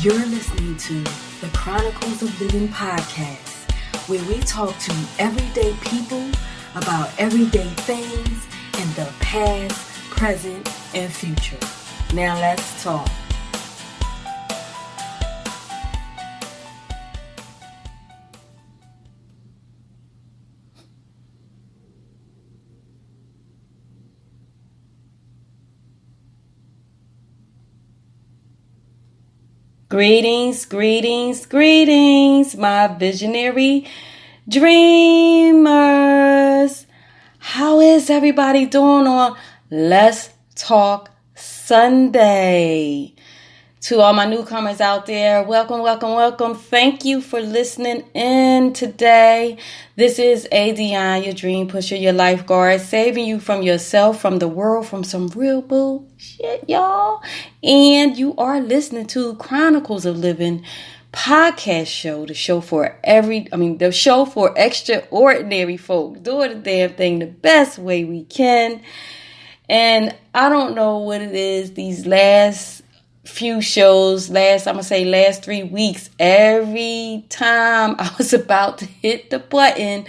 You're listening to the Chronicles of Living podcast, where we talk to everyday people about everyday things in the past, present, and future. Now let's talk. Greetings, my visionary dreamers. How is everybody doing on Let's Talk Sunday? To all my newcomers out there, welcome. Thank you for listening in today. This is ADIONNE, your dream pusher, your lifeguard, saving you from yourself, from the world, from some real bullshit, y'all. And you are listening to Chronicles of Living podcast show, the show for extraordinary folk, doing the damn thing the best way we can. And I don't know what it is, these last few shows, last 3 weeks, every time I was about to hit the button,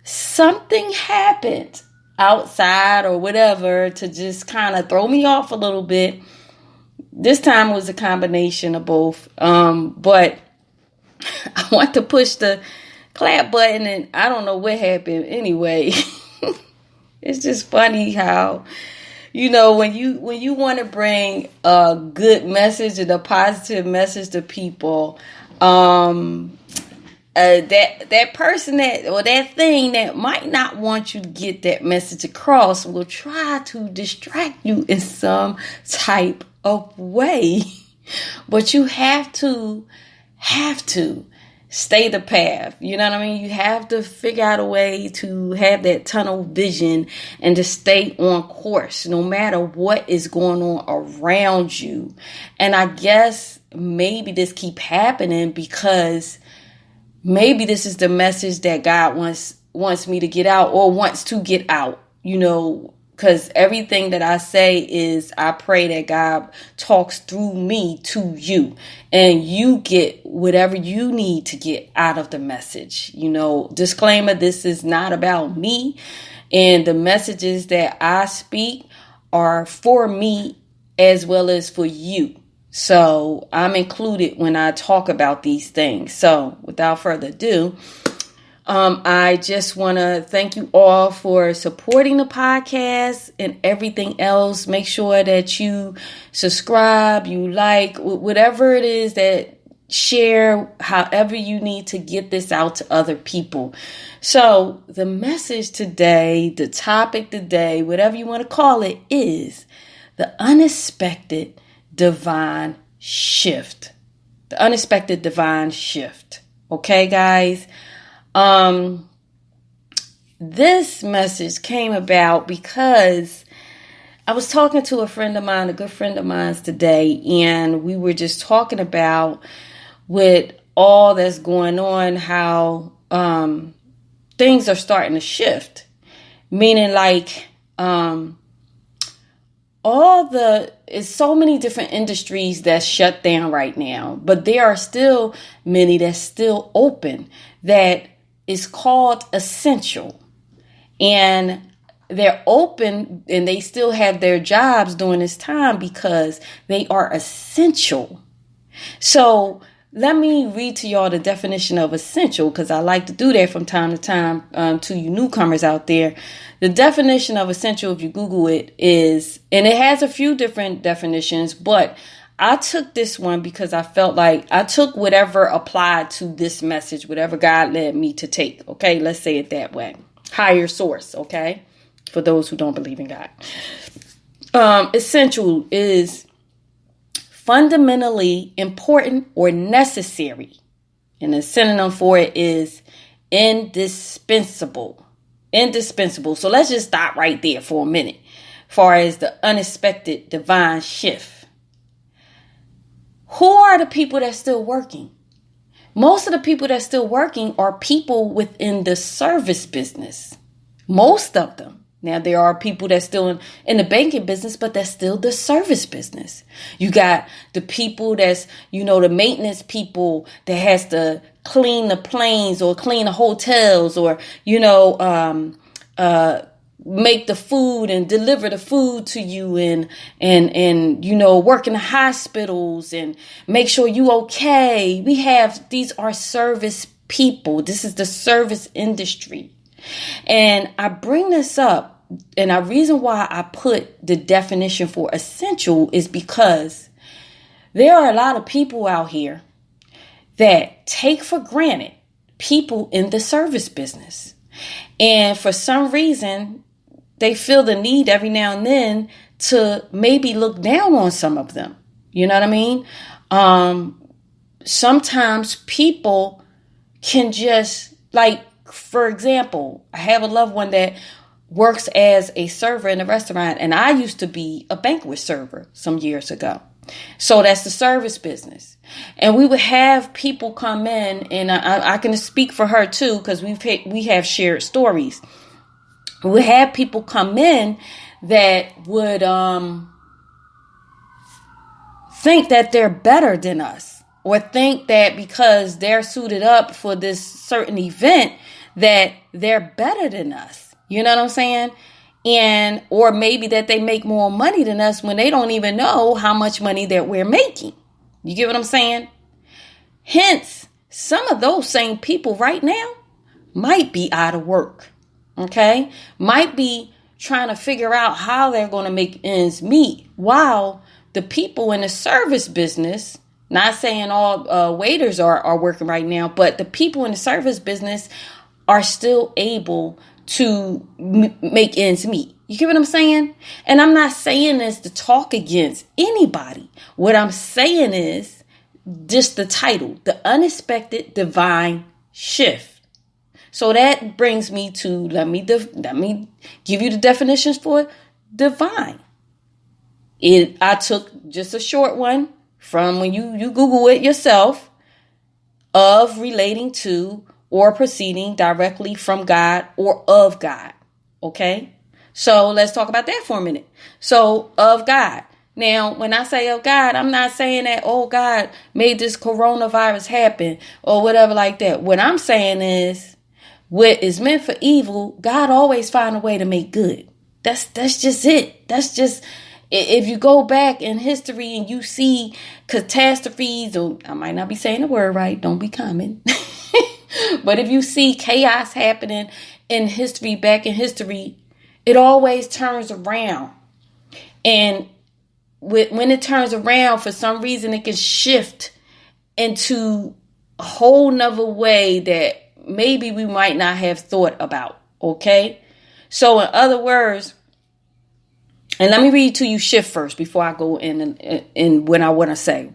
something happened outside or whatever to just kind of throw me off a little bit. This time it was a combination of both. But I want to push the clap button and I don't know what happened. Anyway, it's just funny how, you know, when you want to bring a good message and a positive message to people, that person that thing that might not want you to get that message across will try to distract you in some type of way. But you have to stay the path. You know what I mean? You have to figure out a way to have that tunnel vision and to stay on course no matter what is going on around you. And I guess maybe this keep happening because maybe this is the message that God wants me to get out or wants to get out, you know, because everything that I say is I pray that God talks through me to you and you get whatever you need to get out of the message. You know, disclaimer, this is not about me, and the messages that I speak are for me as well as for you. So I'm included when I talk about these things. So without further ado, I just want to thank you all for supporting the podcast and everything else. Make sure that you subscribe, you like, whatever it is, that share however you need to get this out to other people. So the message today, the topic today, whatever you want to call it, is the unexpected divine shift. The unexpected divine shift. Okay, guys? This message came about because I was talking to a friend of mine, a good friend of mine today, and we were just talking about with all that's going on, how things are starting to shift. Meaning like it's so many different industries that's shut down right now, but there are still many that's still open that is called essential, and they're open and they still have their jobs during this time because they are essential. So let me read to y'all the definition of essential, because I like to do that from time to time to you newcomers out there. The definition of essential, if you Google it, is, and it has a few different definitions, but I took this one because I felt like I took whatever applied to this message, whatever God led me to take. Okay, let's say it that way. Higher source, okay? For those who don't believe in God. Essential is fundamentally important or necessary. And the synonym for it is indispensable. Indispensable. So let's just stop right there for a minute. As far as the unexpected divine shift. Who are the people that's still working? Most of the people that's still working are people within the service business. Most of them. Now, there are people that's still in the banking business, but that's still the service business. You got the people that's, the maintenance people that has to clean the planes or clean the hotels or, make the food and deliver the food to you and work in the hospitals and make sure you okay. These are service people. This is the service industry. And I bring this up, and the reason why I put the definition for essential is because there are a lot of people out here that take for granted people in the service business. And for some reason, they feel the need every now and then to maybe look down on some of them. You know what I mean? Sometimes people can just, like, for example, I have a loved one that works as a server in a restaurant, and I used to be a banquet server some years ago. So that's the service business. And we would have people come in, and I can speak for her too, because we have shared stories. We have people come in that would think that they're better than us, or think that because they're suited up for this certain event that they're better than us. You know what I'm saying? Or maybe that they make more money than us when they don't even know how much money that we're making. You get what I'm saying? Hence, some of those same people right now might be out of work. Okay? Might be trying to figure out how they're going to make ends meet, while the people in the service business, not saying all waiters are working right now, but the people in the service business are still able to make ends meet. You get what I'm saying? And I'm not saying this to talk against anybody. What I'm saying is just the title, The Unexpected Divine Shift. So that brings me to, let me give you the definitions for divine. I took just a short one from when you Google it yourself, of relating to or proceeding directly from God or of God. Okay? So let's talk about that for a minute. So, of God. Now, when I say of God, I'm not saying that, oh, God made this coronavirus happen or whatever like that. What I'm saying is, what is meant for evil, God always find a way to make good. That's just it. That's just, if you go back in history and you see catastrophes, or I might not be saying the word right, don't be coming. But if you see chaos happening in history, back in history, it always turns around. And when it turns around, for some reason, it can shift into a whole nother way that maybe we might not have thought about. Okay? So in other words, and let me read to you shift first before I go in what I want to say.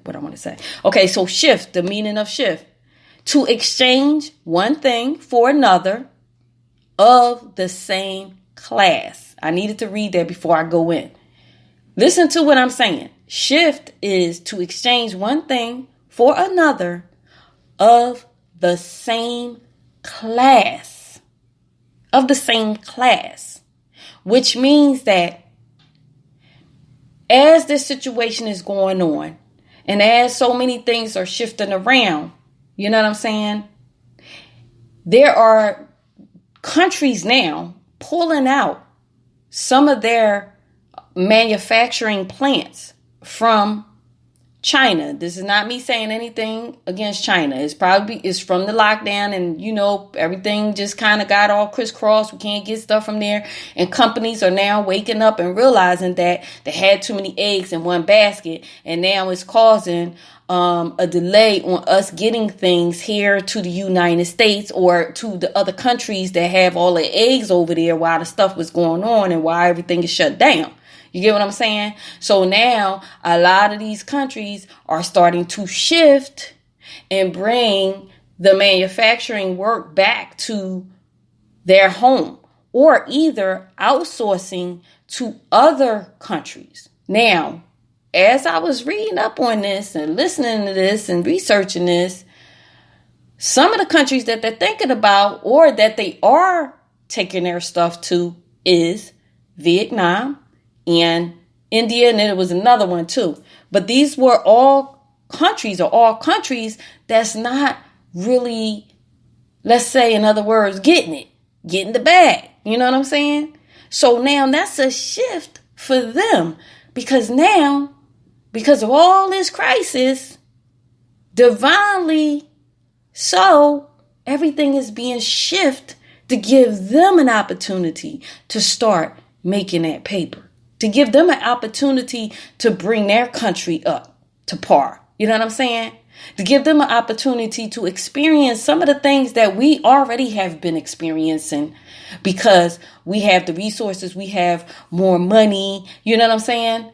Okay, so shift, the meaning of shift. To exchange one thing for another of the same class. I needed to read that before I go in. Listen to what I'm saying. Shift is to exchange one thing for another of the same class. Of the same class. Which means that as this situation is going on, and as so many things are shifting around, you know what I'm saying? There are countries now pulling out some of their manufacturing plants from China. This is not me saying anything against China. It's from the lockdown, and everything just kind of got all crisscrossed. We can't get stuff from there. And companies are now waking up and realizing that they had too many eggs in one basket, and now it's causing a delay on us getting things here to the United States or to the other countries that have all the eggs over there while the stuff was going on and why everything is shut down. You get what I'm saying? So now a lot of these countries are starting to shift and bring the manufacturing work back to their home, or either outsourcing to other countries. Now, as I was reading up on this and listening to this and researching this, some of the countries that they're thinking about or that they are taking their stuff to is Vietnam, and India, and then it was another one too. But these were all countries that's not really, let's say, in other words, getting the bag. You know what I'm saying? So now that's a shift for them, because now, because of all this crisis, divinely so, everything is being shifted to give them an opportunity to start making that paper, to give them an opportunity to bring their country up to par. You know what I'm saying? To give them an opportunity to experience some of the things that we already have been experiencing, because we have the resources, we have more money. You know what I'm saying?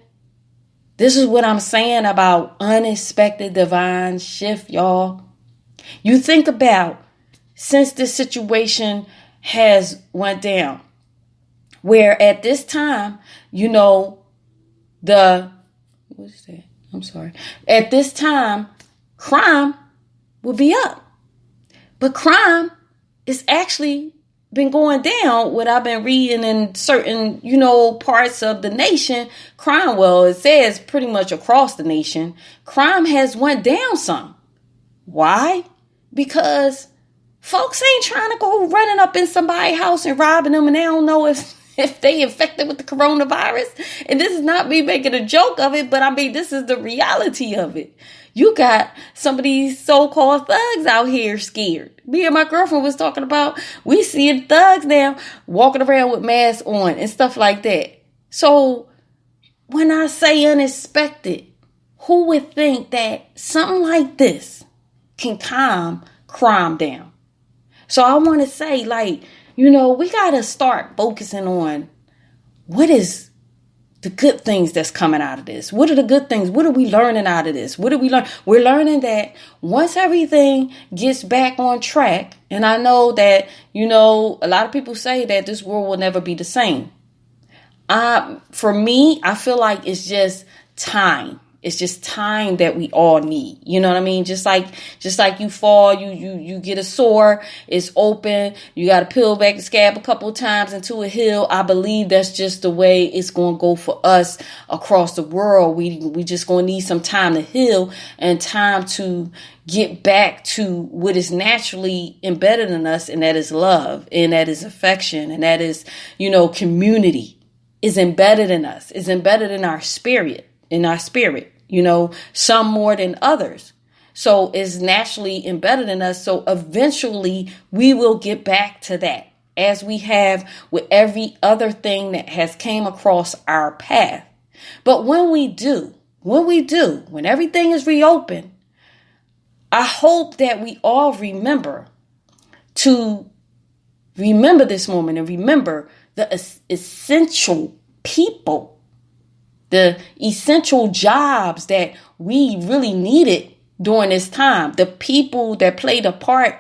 This is what I'm saying about unexpected divine shift, y'all. You think about, since this situation has went down, where at this time, at this time, crime will be up. But crime is actually been going down. What I've been reading in certain, parts of the nation, crime, well, it says pretty much across the nation, crime has went down some. Why? Because folks ain't trying to go running up in somebody's house and robbing them, and they don't know if they infected with the coronavirus. And this is not me making a joke of it, but I mean, this is the reality of it. You got some of these so-called thugs out here scared. Me and my girlfriend was talking about, we see thugs now walking around with masks on and stuff like that. So when I say unexpected, who would think that something like this can calm crime down? So I want to say, we got to start focusing on what is the good things that's coming out of this. What are the good things? What are we learning out of this? What do we learn? We're learning that once everything gets back on track, and I know that, a lot of people say that this world will never be the same. For me, I feel like it's just time. It's just time that we all need. You know what I mean? Just like you fall, you get a sore, it's open. You got to peel back the scab a couple of times into a hill. I believe that's just the way it's going to go for us across the world. We just going to need some time to heal and time to get back to what is naturally embedded in us. And that is love, and that is affection, and that is, community is embedded in us. It's embedded in our spirit. Some more than others. So it's naturally embedded in us. So eventually we will get back to that, as we have with every other thing that has came across our path. But when everything is reopened, I hope that we all remember this moment, and remember the essential people, the essential jobs that we really needed during this time. The people that played a part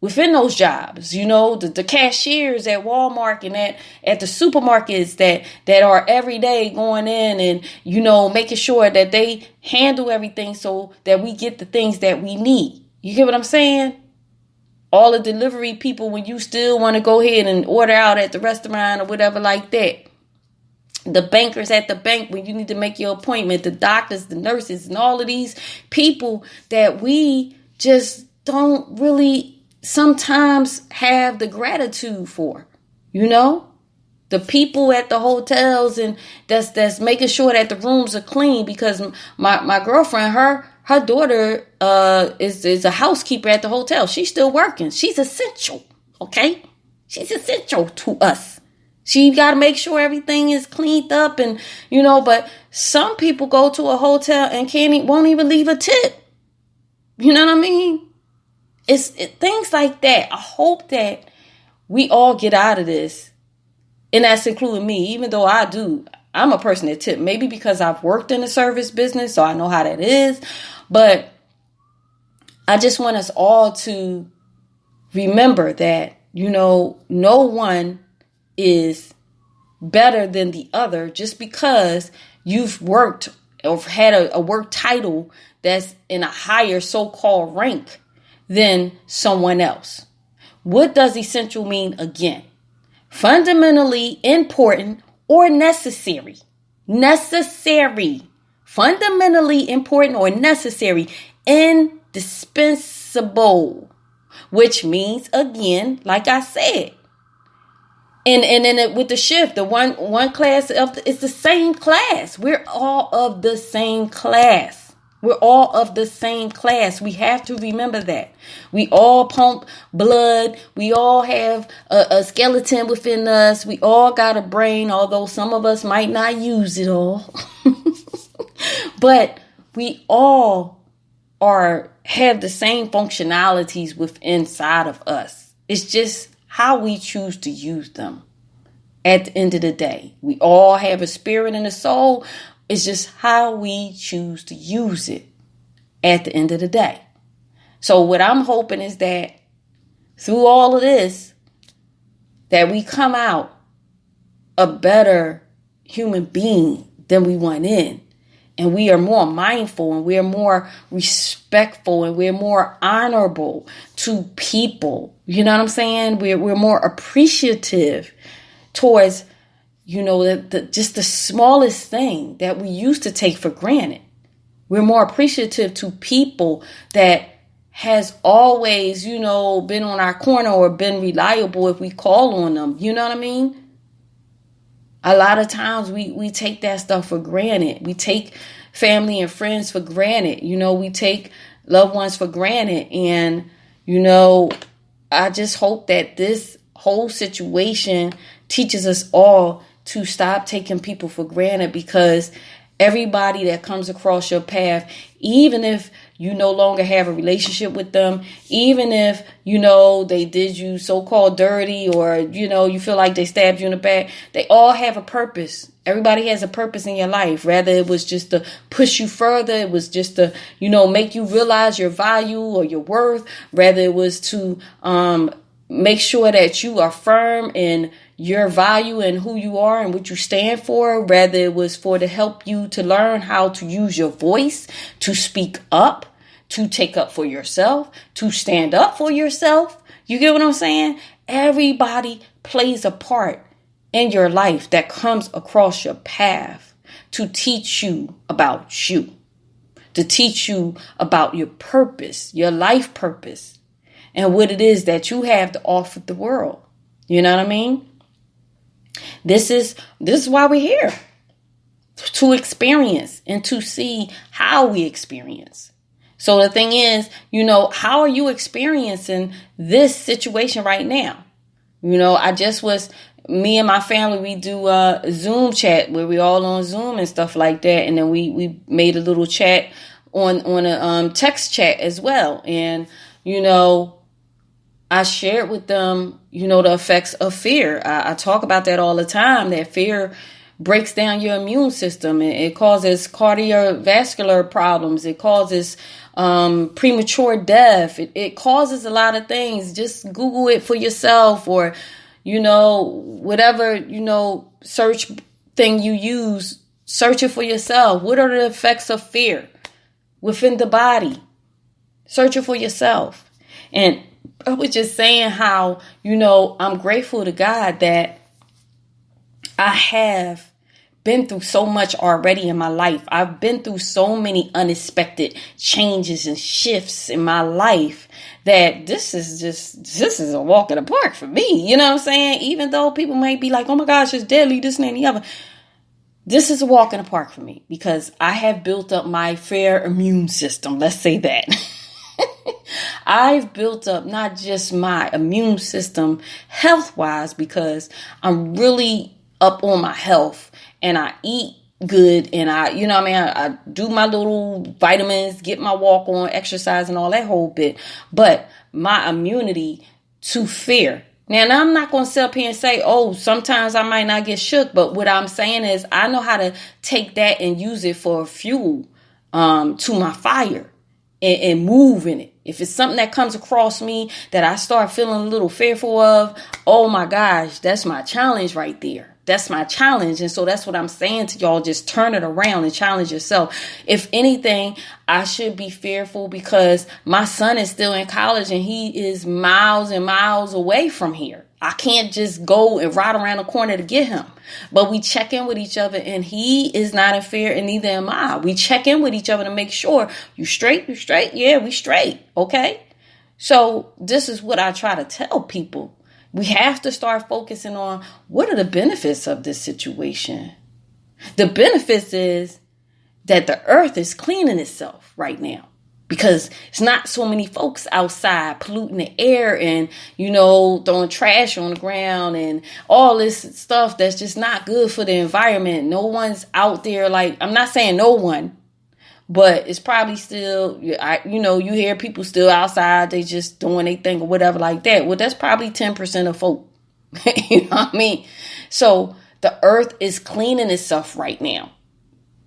within those jobs, the cashiers at Walmart and at the supermarkets that are every day going in and, making sure that they handle everything so that we get the things that we need. You get what I'm saying? All the delivery people, when you still want to go ahead and order out at the restaurant or whatever like that. The bankers at the bank when you need to make your appointment, the doctors, the nurses, and all of these people that we just don't really sometimes have the gratitude for, the people at the hotels and that's making sure that the rooms are clean, because my girlfriend, her daughter is a housekeeper at the hotel. She's still working. She's essential. Okay. She's essential to us. She got to make sure everything is cleaned up and, but some people go to a hotel and won't even leave a tip. You know what I mean? It's things like that. I hope that we all get out of this. And that's including me, even though I'm a person that tip, maybe because I've worked in the service business, so I know how that is. But I just want us all to remember that, no one is better than the other just because you've worked or had a work title that's in a higher so-called rank than someone else. What does essential mean again? Fundamentally important or necessary. Necessary. Fundamentally important or necessary. Indispensable. Which means, again, like I said, and then with the shift, the one class it's the same class. We're all of the same class. We're all of the same class. We have to remember that. We all pump blood. We all have a skeleton within us. We all got a brain, although some of us might not use it all. But we all have the same functionalities within inside of us. It's just how we choose to use them. At the end of the day, we all have a spirit and a soul. It's just how we choose to use it at the end of the day. So what I'm hoping is that through all of this, that we come out a better human being than we went in. And we are more mindful and we're more respectful and we're more honorable to people. You know what I'm saying? We're more appreciative towards, just the smallest thing that we used to take for granted. We're more appreciative to people that has always, been on our corner or been reliable if we call on them. You know what I mean? A lot of times we take that stuff for granted. We take family and friends for granted. We take loved ones for granted. And, I just hope that this whole situation teaches us all to stop taking people for granted, because everybody that comes across your path, even if you no longer have a relationship with them, even if, they did you so-called dirty or, you feel like they stabbed you in the back, they all have a purpose. Everybody has a purpose in your life. Rather it was just to push you further. It was just to, make you realize your value or your worth. Rather it was to make sure that you are firm in your value and who you are and what you stand for. Rather it was to help you to learn how to use your voice, to speak up, to take up for yourself, to stand up for yourself. You get what I'm saying? Everybody plays a part in your life that comes across your path to teach you about you, to teach you about your purpose, your life purpose, and what it is that you have to offer the world. You know what I mean? This is why we're here, to experience and to see how we experience. So the thing is, how are you experiencing this situation right now? Me and my family, we do a Zoom chat where we all on Zoom and stuff like that. And then we made a little chat on a text chat as well. And, I shared with them, the effects of fear. I talk about that all the time, that fear breaks down your immune system. It causes cardiovascular problems. It causes premature death. It causes a lot of things. Just Google it for yourself, or, whatever, search thing you use, search it for yourself. What are the effects of fear within the body? Search it for yourself. And I was just saying how, I'm grateful to God that I have been through so much already in my life. I've been through so many unexpected changes and shifts in my life that this is a walk in the park for me. You know what I'm saying? Even though people might be like, oh my gosh, it's deadly, this and the other. This is a walk in the park for me because I have built up my fair immune system. Let's say that. I've built up not just my immune system health-wise, because I'm really up on my health and I eat good and I do my little vitamins, get my walk on, exercise and all that whole bit. But my immunity to fear. Now I'm not going to sit up here and say, oh, sometimes I might not get shook. But what I'm saying is I know how to take that and use it for fuel to my fire and move in it. If it's something that comes across me that I start feeling a little fearful of, oh my gosh, that's my challenge right there. That's my challenge. And so that's what I'm saying to y'all. Just turn it around and challenge yourself. If anything, I should be fearful because my son is still in college and he is miles and miles away from here. I can't just go and ride around the corner to get him. But we check in with each other, and he is not in fear, and neither am I. We check in with each other to make sure, you straight? You straight? Yeah, we straight. Okay? So this is what I try to tell people. We have to start focusing on, what are the benefits of this situation? The benefits is that the earth is cleaning itself right now, because it's not so many folks outside polluting the air and, throwing trash on the ground and all this stuff that's just not good for the environment. No one's out there, like, I'm not saying no one, but it's probably still, you hear people still outside, they just doing their thing or whatever like that. Well, that's probably 10% of folk. You know what I mean? So the earth is cleaning itself right now.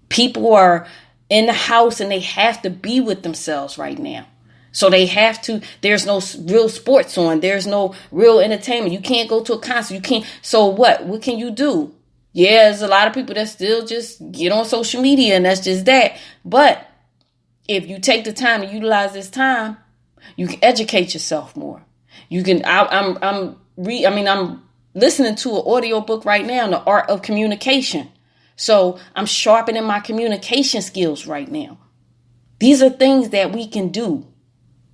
People are in the house and they have to be with themselves right now. So they have to, there's no real sports on. There's no real entertainment. You can't go to a concert. You can't. So what can you do? Yeah, there's a lot of people that still just get on social media and that's just that. But if you take the time to utilize this time, you can educate yourself more. You can, I'm listening to an audio book right now, The Art of Communication. So I'm sharpening my communication skills right now. These are things that we can do.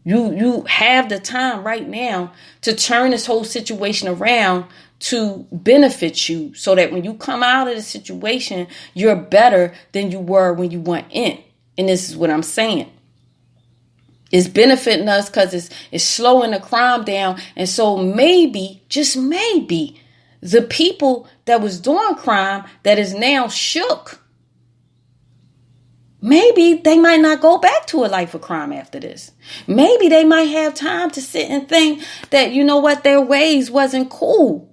You have the time right now to turn this whole situation around to benefit you, so that when you come out of the situation, you're better than you were when you went in. And this is what I'm saying. It's benefiting us because it's slowing the crime down. And so maybe, just maybe, the people that was doing crime that is now shook, maybe they might not go back to a life of crime after this. Maybe they might have time to sit and think that, their ways wasn't cool.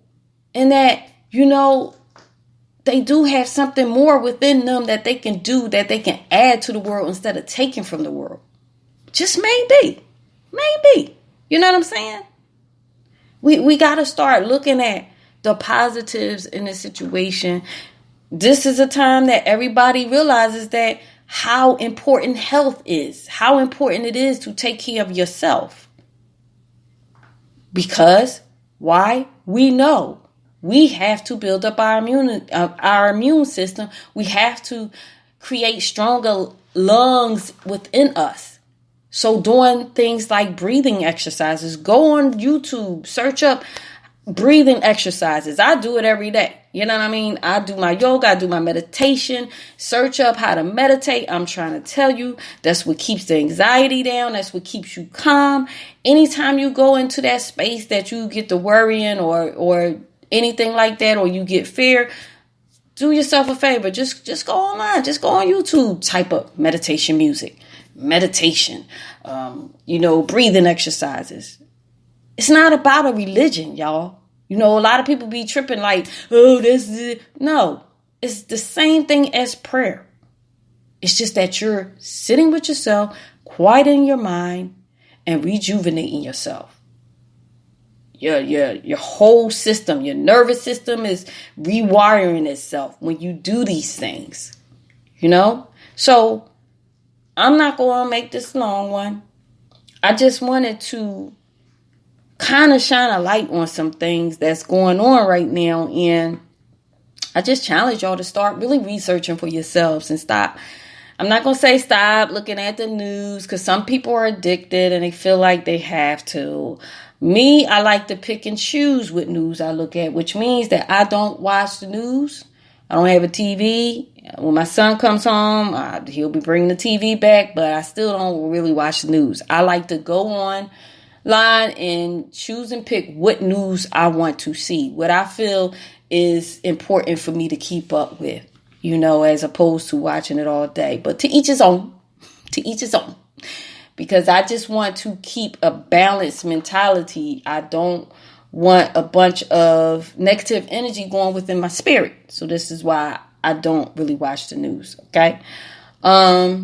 And that, they do have something more within them that they can do, that they can add to the world instead of taking from the world. Just maybe. Maybe. You know what I'm saying? We got to start looking at the positives in the situation. This is a time that everybody realizes that how important health is, how important it is to take care of yourself. Because why? We know we have to build up our immune system. We have to create stronger lungs within us. So doing things like breathing exercises, go on YouTube, search up breathing exercises. I do it every day. You know what I mean? I do my yoga, I do my meditation, search up how to meditate. I'm trying to tell you, that's what keeps the anxiety down. That's what keeps you calm. Anytime you go into that space that you get to worrying or anything like that, or you get fear, do yourself a favor. Just go online, just go on YouTube, type up meditation music, meditation, breathing exercises. It's not about a religion, y'all. A lot of people be tripping like, oh, this is it. No, it's the same thing as prayer. It's just that you're sitting with yourself, quieting your mind, and rejuvenating yourself. Your whole system, your nervous system is rewiring itself when you do these things. So I'm not going to make this long one. I just wanted to kind of shine a light on some things that's going on right now. And I just challenge y'all to start really researching for yourselves and stop. I'm not going to say stop looking at the news, because some people are addicted and they feel like they have to. Me, I like to pick and choose what news I look at, which means that I don't watch the news. I don't have a TV. When my son comes home, he'll be bringing the TV back, but I still don't really watch the news. I like to go online and choose and pick what news I want to see, what I feel is important for me to keep up with, as opposed to watching it all day. But to each his own, because I just want to keep a balanced mentality. I don't want a bunch of negative energy going within my spirit. So this is why I don't really watch the news. Okay. But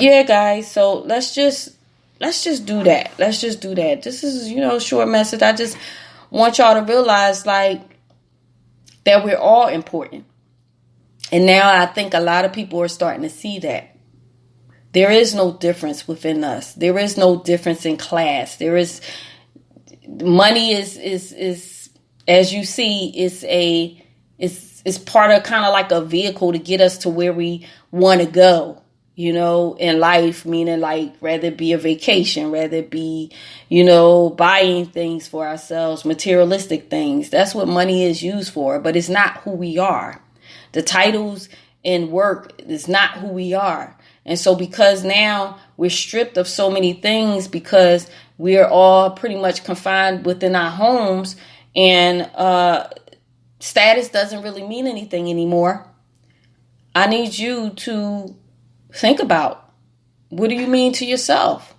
yeah, guys, so let's just do that. Let's just do that. This is, a short message. I just want y'all to realize, that we're all important. And now I think a lot of people are starting to see that. There is no difference within us. There is no difference in class. money is as you see, it's part of kind of like a vehicle to get us to where we want to go, you know, in life, meaning like rather it be a vacation, rather it be, you know, buying things for ourselves, materialistic things. That's what money is used for, but it's not who we are. The titles and work is not who we are. And so because now we're stripped of so many things because we're all pretty much confined within our homes, and status doesn't really mean anything anymore. I need you to think about, what do you mean to yourself?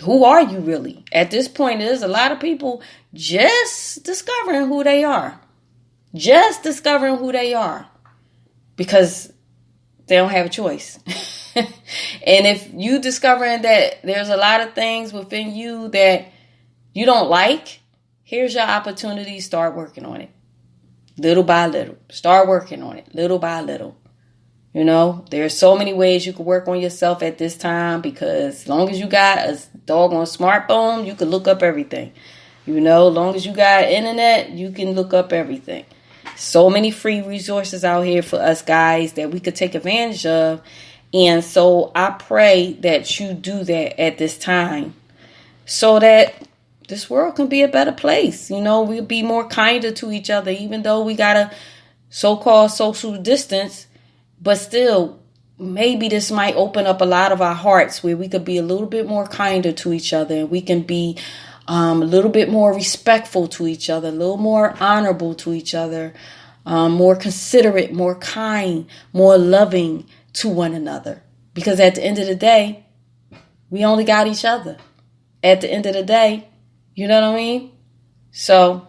Who are you really? At this point, there's a lot of people just discovering who they are. Just discovering who they are. Because they don't have a choice. And if you discovering that there's a lot of things within you that you don't like, here's your opportunity. Start working on it. Little by little. Start working on it. Little by little. You know, there's so many ways you can work on yourself at this time, because as long as you got a doggone smartphone, you can look up everything. You know, as long as you got internet, you can look up everything. So many free resources out here for us guys that we could take advantage of. And so I pray that you do that at this time so that this world can be a better place. You know, we'll be more kinder to each other, even though we got a so-called social distance. But still, maybe this might open up a lot of our hearts where we could be a little bit more kinder to each other. And we can be a little bit more respectful to each other, a little more honorable to each other, more considerate, more kind, more loving to one another. Because at the end of the day, we only got each other. At the end of the day, you know what I mean? So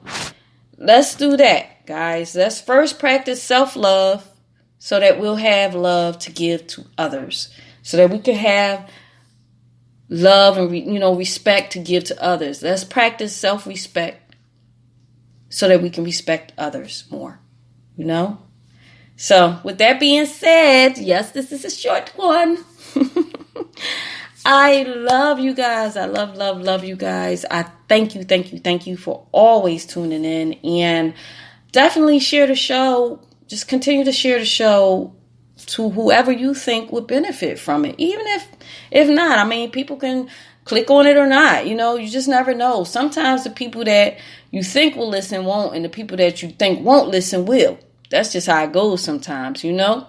let's do that, guys. Let's first practice self-love so that we'll have love to give to others. So that we can have love and, respect to give to others. Let's practice self-respect so that we can respect others more, you know? So with that being said, yes, this is a short one. I love you guys. I love you guys. I thank you for always tuning in, and definitely share the show. Just continue to share the show to whoever you think would benefit from it. Even if not, I mean, people can click on it or not. You know, you just never know. Sometimes the people that you think will listen won't, and the people that you think won't listen will. That's just how it goes sometimes, you know.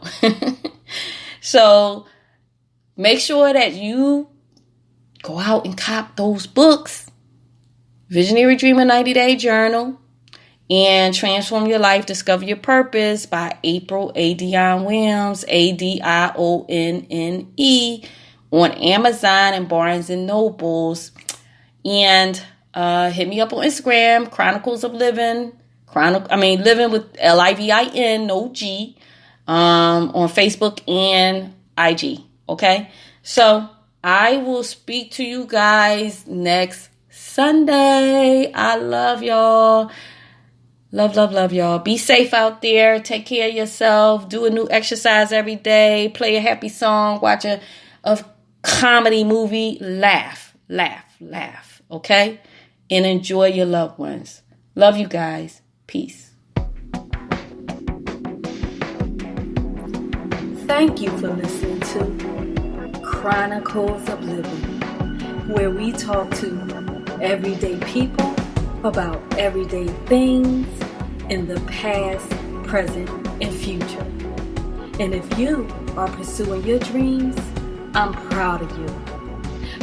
So make sure that you go out and cop those books. Visionary Dreamer 90-Day Journal and Transform Your Life, Discover Your Purpose by April ADIONNE Williams, ADIONNE, on Amazon and Barnes and Nobles. And hit me up on Instagram, Chronicles of Living. Living with LIVIN, no G, on Facebook and IG. Okay. So I will speak to you guys next Sunday. I love y'all. Love y'all. Be safe out there. Take care of yourself. Do a new exercise every day. Play a happy song. Watch a comedy movie. Laugh. Okay. And enjoy your loved ones. Love you guys. Peace. Thank you for listening to Chronicles of Living, where we talk to everyday people about everyday things in the past, present, and future. And if you are pursuing your dreams, I'm proud of you.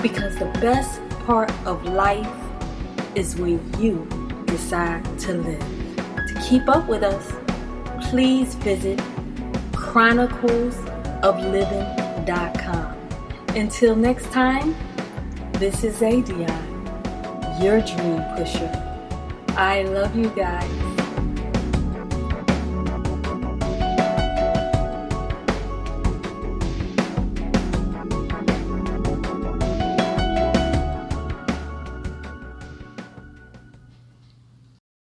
Because the best part of life is when you decide to live. To keep up with us, please visit chroniclesofliving.com. Until next time, this is ADIONNE, your dream pusher. I love you guys.